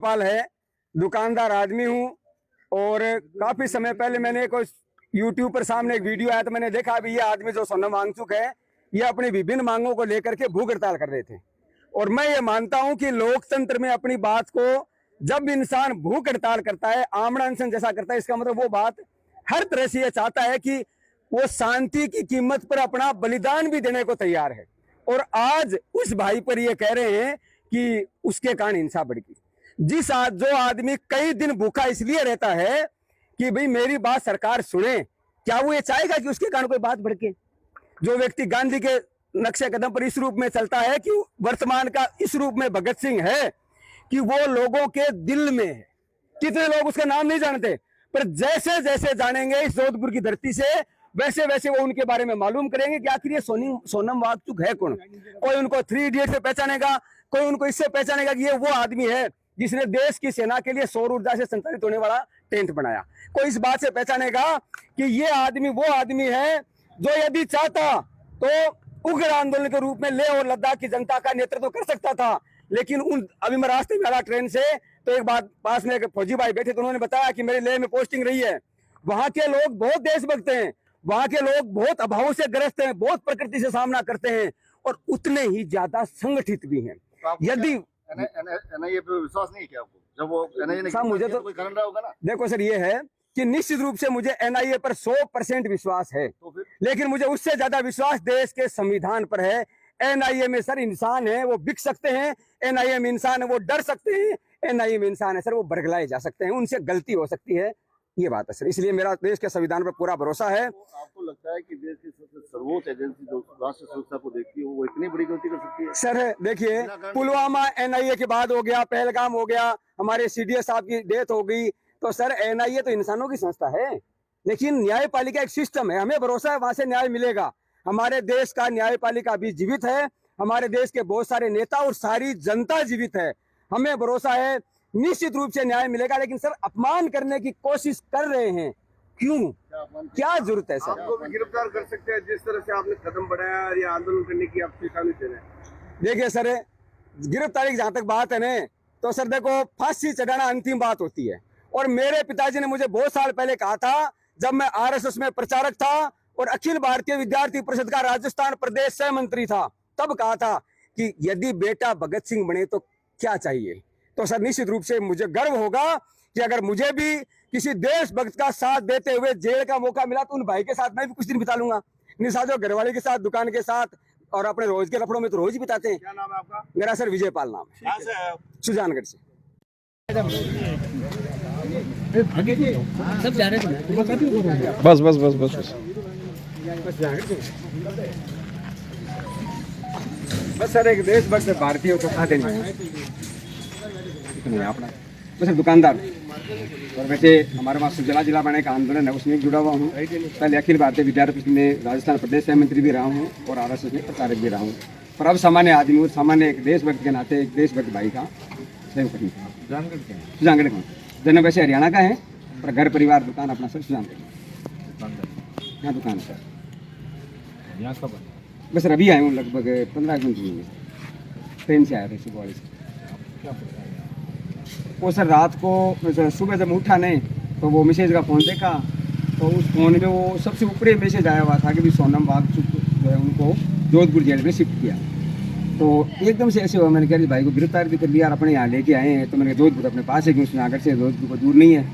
पाल है, दुकानदार आदमी हूँ। और काफी समय पहले मैंने कोई यूट्यूब पर सामने एक वीडियो आया तो मैंने देखा अभी ये आदमी जो सोनम वांगचुक है ये अपनी विभिन्न मांगों को लेकर के भूख हड़ताल कर रहे थे। और मैं ये मानता हूं कि लोकतंत्र में अपनी बात को जब इंसान भूख हड़ताल करता है, आमरण अनशन जैसा करता है, इसका मतलब वो बात हर तरह से ये चाहता है कि वो शांति की कीमत पर अपना बलिदान भी देने को तैयार है। और आज उस भाई पर ये कह रहे हैं कि उसके कारण हिंसा बढ़ गई। जो आदमी कई दिन भूखा इसलिए रहता है कि भाई मेरी बात सरकार सुने, क्या वो ये चाहेगा कि उसके कारण कोई बात भड़के? जो व्यक्ति गांधी के नक्शे कदम पर इस रूप में चलता है कि वर्तमान का इस रूप में भगत सिंह है कि वो लोगों के दिल में है। कितने लोग उसका नाम नहीं जानते, पर जैसे जैसे जानेंगे इस जोधपुर की धरती से वैसे वैसे वो उनके बारे में मालूम करेंगे कि आखिर ये सोनम वांगचुक है कौन। कोई उनको 3 इडियट से पहचानेगा, कोई उनको इससे पहचानेगा कि ये वो आदमी है जिसने देश की सेना के लिए सौर ऊर्जा से संचालित होने वाला टेंट बनाया। कोई इस बात से पहचानेगा कि ये आदमी वो आदमी है जो यदि चाहता तो उग्र आंदोलन के रूप में लेह और लद्दाख की जनता का नेतृत्व कर सकता था। लेकिन अभी मैं रास्ते में आया ट्रेन से तो एक बात पास में एक फौजी भाई बैठे तो उन्होंने बताया कि मेरे लेह में पोस्टिंग रही है, वहां के लोग बहुत देशभक्त हैं, वहां के लोग बहुत अभावों से ग्रस्त हैं, बहुत प्रकृति से सामना करते हैं और उतने ही ज्यादा संगठित भी हैं। यदि एनआईए पे विश्वास नहीं किया आपको जब वो एनआईए ने मुझे तो कोई कारण रहा होगा ना। देखो सर, ये है कि निश्चित रूप से मुझे एनआईए पर 100% विश्वास है, तो लेकिन मुझे उससे ज्यादा विश्वास देश के संविधान पर है। एनआईए में सर इंसान है, वो बिक सकते हैं। एनआईए में इंसान है, वो डर सकते हैं। एनआईए में इंसान है सर, वो बरगलाए जा सकते हैं, उनसे गलती हो सकती है। ये बात है सर, इसलिए मेरा देश के संविधान पर पूरा भरोसा है। तो आपको लगता है कि देश की सबसे सर्वोच्च एजेंसी जो राष्ट्रीय सुरक्षा को देखती है वो इतनी बड़ी गलती कर सकती है? सर देखिए, पुलवामा एनआईए के बाद हो गया, पहलगाम हो गया, हमारे सीडीएस साहब की डेथ हो गई, तो सर एनआईए तो इंसानों की संस्था है, लेकिन न्यायपालिका एक सिस्टम है। हमें भरोसा है वहां से न्याय मिलेगा। हमारे देश का न्यायपालिका भी जीवित है, हमारे देश के बहुत सारे नेता और सारी जनता जीवित है। हमें भरोसा है निश्चित रूप से न्याय मिलेगा। लेकिन सर अपमान करने की कोशिश कर रहे हैं, क्यों? क्या जरूरत है सर? आपको भी गिरफ्तार कर सकते हैं जिस तरह से आपने कदम बढ़ाया और ये आंदोलन करने की आप चेतावनी दे रहे हैं। देखिए सर, गिरफ्तारी की जहां तक बात है ना, तो सर देखो फांसी चढ़ाना अंतिम बात होती है। और मेरे पिताजी ने मुझे बहुत साल पहले कहा था, जब मैं आरएसएस में प्रचारक था और अखिल भारतीय विद्यार्थी परिषद का राजस्थान प्रदेश सह मंत्री था, तब कहा था कि यदि बेटा भगत सिंह बने तो क्या चाहिए। तो सर निश्चित रूप से मुझे गर्व होगा कि अगर मुझे भी किसी देशभक्त का साथ देते हुए जेल का मौका मिला तो उन भाई के साथ मैं भी कुछ दिन बिता लूंगा। निशाजो घरवाले के साथ, दुकान के साथ, और अपने रोज के लफड़ों में तो रोज ही बिताते हैं। क्या नाम है आपका? मेरा सर विजयपाल नाम है, सुजानगढ़ से। सब जा रहे थे। बस बस बस बस बस बस सर एक देशभक्त भारतीय तो खाते नहीं अपना, मैं सर दुकानदार और वैसे हमारे पास सुजला जिला बनाने का आंदोलन है, उसमें जुड़ा हुआ हूँ। पहले अखिल भारतीय विद्यार्थी परिषद में राजस्थान प्रदेश सह मंत्री भी रहा हूँ और आरएसएस में प्रचारक भी रहा हूँ। पर अब सामान्य आदमी और सामान्य एक देशभक्त के नाते एक देशभक्त भाई का सुजानगढ़ का जन्म वैसे हरियाणा का है, पर घर परिवार दुकान अपना सर सुजानगढ़, यहाँ दुकान है सर। यहाँ कब बस सर अभी आए हूँ, लगभग 15 मिनट हुए, ट्रेन से आए थे सुबह वाले से। वो सर रात को सुबह जब उठा नहीं तो वो मैसेज का फ़ोन देखा, तो उस फ़ोन में वो सबसे ऊपरी मैसेज आया हुआ था कि भी सोनम वांगचुक जो है उनको जोधपुर जेल में शिफ्ट किया। तो एकदम से ऐसे हुआ, मैंने कहा भाई को गिरफ्तार भी कर लिया और अपने यहाँ लेके आए हैं। तो मैंने जोधपुर अपने पास है, क्योंकि आगर से जोधपुर को दूर नहीं है,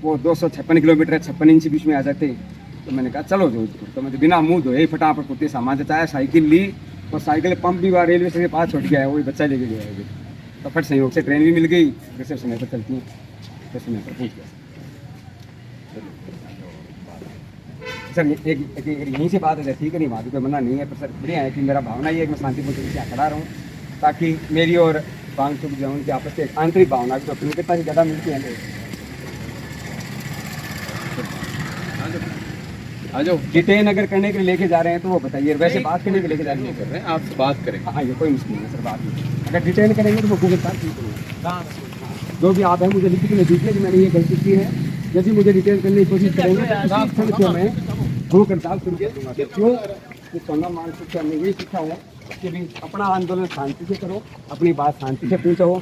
वो 256 किलोमीटर 56 इंच बीच में आ जाते। तो मैंने कहा चलो जोधपुर। तो मैंने बिना मुँह धोए फटाफट कुत्ते सामान जताया, साइकिल ली और साइकिल पंप भी वहाँ रेलवे स्टेशन के पास छोड़ के आया, वही बच्चा लेके गया। तो फट संयोग से ट्रेन भी मिल गई, जैसे समय पर चलती है तो समय पर पहुँच गया सर। एक यहीं से बात है, ठीक है, नहीं बात कोई मना नहीं है, पर सर बढ़िया है कि मेरा भावना ये है कि मैं शांतिपूर्ण तरीके से खड़ा रहूँ, ताकि मेरी और वांगचुक जो उनकी आपस में आंतरिक भावना की कितना से ज़्यादा मिलती है। आजो डिटेन अगर करने के लिए लेके जा रहे हैं तो वो बताइए, वैसे बात करने के लिए लेके जा रहे हैं आपसे बात करें। हाँ ये कोई मुश्किल नहीं है सर, बात नहीं। अगर डिटेन करेंगे तो वो गिरफ्तार करेंगे। जो भी आप हैं मुझे लिखित में दीजिए कि मैंने ये गलती की है। यदि मुझे डिटेन करने की कोशिश करेंगे तो मैं भूख हड़ताल शुरू कर दूंगा। क्यों? कि सोनम वांगचुक से हमने यही सीखा है कि भी अपना आंदोलन शांति से करो, अपनी बात शांति से पूछो,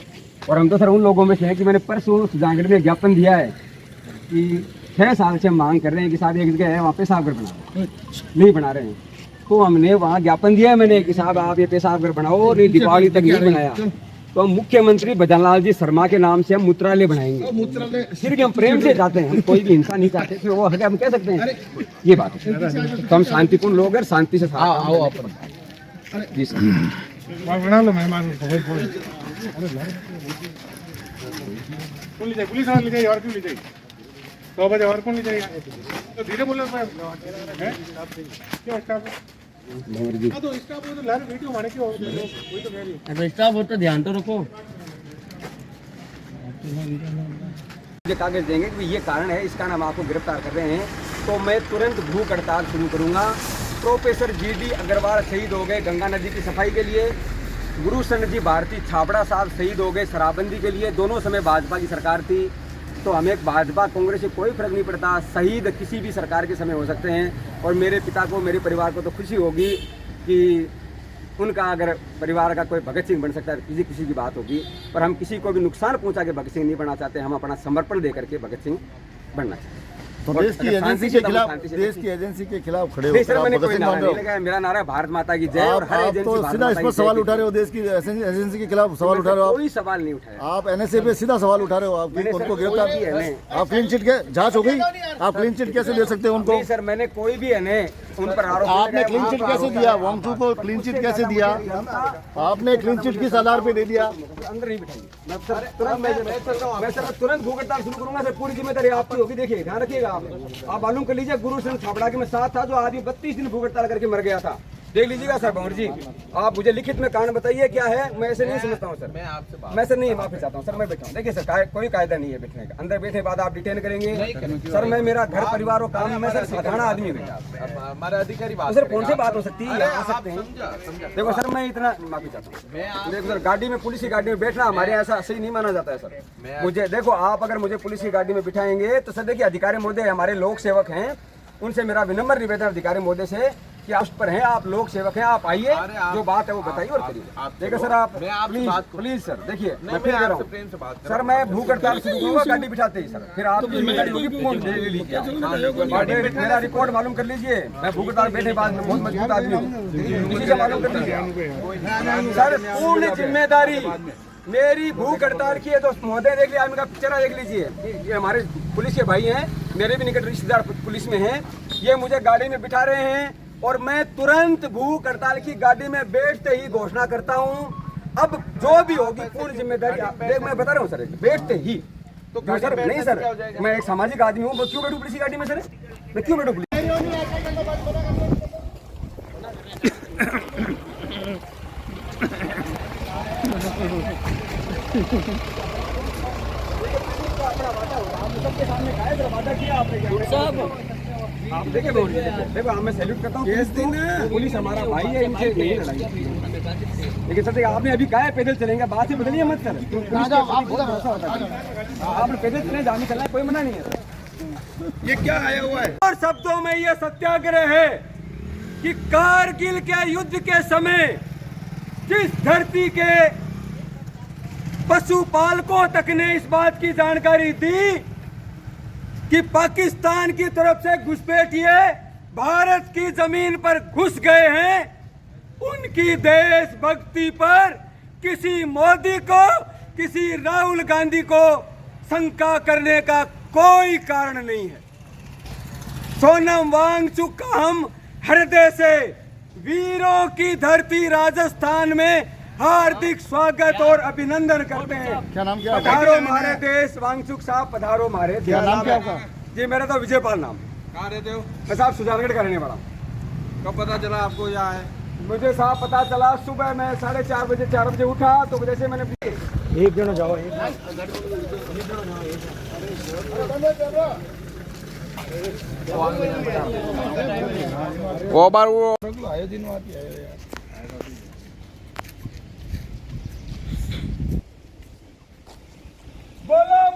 और हम तो सर उन लोगों में से हैं कि मैंने परसों सुजानगढ़ में ज्ञापन दिया है कि 6 साल से हम मांग कर रहे हैं कि साहब एक जगह है वहाँ पेशाब घर बना नहीं बना रहे हैं। तो हमने वहाँ ज्ञापन दिया है मैंने कि साहब आप ये पेशाब घर बनाओ, नहीं दीपावली तक नहीं बनाया तो हम मुख्यमंत्री भजनलाल जी शर्मा के नाम से हम मूत्रालय बनाएंगे। फिर भी हम प्रेम से चाहते हैं, हम कोई भी हिंसा नहीं चाहते, फिर वो हम कह सकते हैं ये बात है। तो हम शांतिपूर्ण लोग हैं, शांति से आओ जी सर। बना लो मेहमान पुलिस ले जाइए और क्यों ले जाइए 100 बजे और कौन ले जाइए तो धीरे बोलो क्यों स्टाफ तो स्टाफ तो लारे वीडियो माने क्यों कोई तो कह रही अगर स्टाफ हो तो ध्यान तो रखो। मुझे कागज देंगे कि ये कारण है, इस कारण हम आपको गिरफ्तार कर रहे हैं, तो मैं तुरंत भूख हड़ताल शुरू करूंगा। प्रोफेसर GD अग्रवाल शहीद हो गए गंगा नदी की सफाई के लिए, गुरुशरण जी भारती छाबड़ा साहब शहीद हो गए शराबबंदी के लिए। दोनों समय भाजपा की सरकार थी, तो हमें भाजपा कांग्रेस से कोई फर्क नहीं पड़ता, शहीद किसी भी सरकार के समय हो सकते हैं। और मेरे पिता को, मेरे परिवार को तो खुशी होगी कि उनका अगर परिवार का कोई भगत सिंह बन सकता है तो किसी की बात होगी, पर हम किसी को भी नुकसान पहुंचा के भगत सिंह नहीं बनना चाहते। हम अपना समर्पण दे करके भगत सिंह बनना चाहते हैं। तो देश की एजेंसी के खिलाफ खड़े हो सर मैंने कोई नारा नहीं लगाया, मेरा नारा है भारत माता की जय। और हर आप एजेंसी तो सीधा इस पर सवाल उठा रहे हो, देश की एजेंसी के खिलाफ सवाल उठा रहे हो। कोई सवाल नहीं उठाया आप NSA पे सीधा सवाल उठा रहे हो। आप उनको गिरफ्तार, आप क्लीन चिट के जांच हो गई, आप क्लीन चिट कैसे दे सकते हैं उनको? नहीं सर मैंने कोई भी है उन पर आरोप आपने क्लीन चिट कैसे दिया? वांगचू को क्लीन चिट कैसे दिया? आपने क्लीन चिट किस आधार पे दे दिया? अंदर नहीं बिठाइए। मैं सर तुरंत भूख हड़ताल शुरू करूंगा सर, पूरी जिम्मेदारी आपकी होगी। देखिए ध्यान रखिएगा, आप मालूम कर लीजिए गुरुशरण छाबड़ा के मैं साथ था, जो आदमी 32 दिन भूख हड़ताल करके मर गया था। देख लीजिएगा सर भंवर जी, आप मुझे लिखित में कारण बताइए क्या है। मैं ऐसे नहीं समझता हूँ सर, मैं सर नहीं माफी चाहता हूँ सर, मैं बैठा हूँ। देखिए सर कोई कायदा नहीं है बैठने का, अंदर बैठे बाद आप डिटेन करेंगे सर। मैं मेरा घर परिवार और काम में सर साधारण आदमी हूँ, हमारा अधिकारी बात सर कौन सी बात हो सकती है, आ सकते हैं। देखो सर मैं इतना माफी चाहता हूँ। देखो सर गाड़ी में, पुलिस की गाड़ी में बैठना हमारे यहाँ ऐसा सही नहीं माना जाता है सर। मुझे देखो, आप अगर मुझे पुलिस की गाड़ी में बिठाएंगे तो सर देखिए अधिकारी महोदय हमारे लोक सेवक हैं, उनसे मेरा विनम्र निवेदन अधिकारी महोदय से कि आप पर हैं, आप लोक सेवक हैं, आप आइए, जो बात है वो बताइए और करिए। देखो सर आप प्लीज सर देखिए, मैं फिर कह रहा हूँ सर, मैं भूख हड़ताल शुरू करूंगा गाड़ी बिठाते ही सर, फिर आप मेरा रिकॉर्ड मालूम कर लीजिए। मैं भूख हड़ताल बैठे बाद में बहुत मजबूत आदमी हूँ, किसी से मालूम कर लीजिए सर। पूर्ण जिम्मेदारी मेरी भूख हड़ताल की है। तो महोदय देख लिया, इनका पिक्चर देख लीजिए, ये हमारे पुलिस के भाई हैं, मेरे भी निकट रिश्तेदार पुलिस में हैं। ये मुझे गाड़ी में बिठा रहे हैं और मैं तुरंत भूख हड़ताल की गाड़ी में बैठते ही घोषणा करता हूं, अब जो भी होगी पूरी जिम्मेदारी देख, मैं बता रहा हूं सर, बैठते ही तो सर नहीं सर, मैं एक सामाजिक आदमी हूं, क्यों बैठूं पुलिस की गाड़ी में सर, मैं क्यों बैठूं पुलिस? आप देखिए देखो, मैं सैल्यूट करता हूँ पुलिस हमारा भाई है, इनसे नहीं लड़ाई। लेकिन सर आपने अभी कहा है पैदल चलेंगे, बात से बदलिए मत सर। आपने पैदल चले, जाने चलना कोई मना नहीं है। ये क्या आया हुआ है? और शब्दों में ये सत्याग्रह है कि कारगिल के युद्ध के समय जिस धरती के पशुपालकों तक ने इस बात की जानकारी दी कि पाकिस्तान की तरफ से घुसपैठिए भारत की जमीन पर घुस गए हैं, उनकी देशभक्ति पर किसी मोदी को, किसी राहुल गांधी को शंका करने का कोई कारण नहीं है। सोनम वांगचुक का हम हृदय से वीरों की धरती राजस्थान में हार्दिक स्वागत और अभिनंदन करते हैं। क्या नाम क्या? पधारो हमारे देश, वांगचुक साहब पधारो हमारे देश। क्या नाम क्या आपका? जी मेरा तो विजयपाल नाम। कहाँ रहते हो? मैं साहब सुजानगढ़ का रहने वाला हूँ। कब पता चला आपको यहाँ है? मुझे साहब पता चला सुबह मैं 4:30 4 बजे उठा, तो जैसे मैंने एक जन जाओ वो बार वो बोलो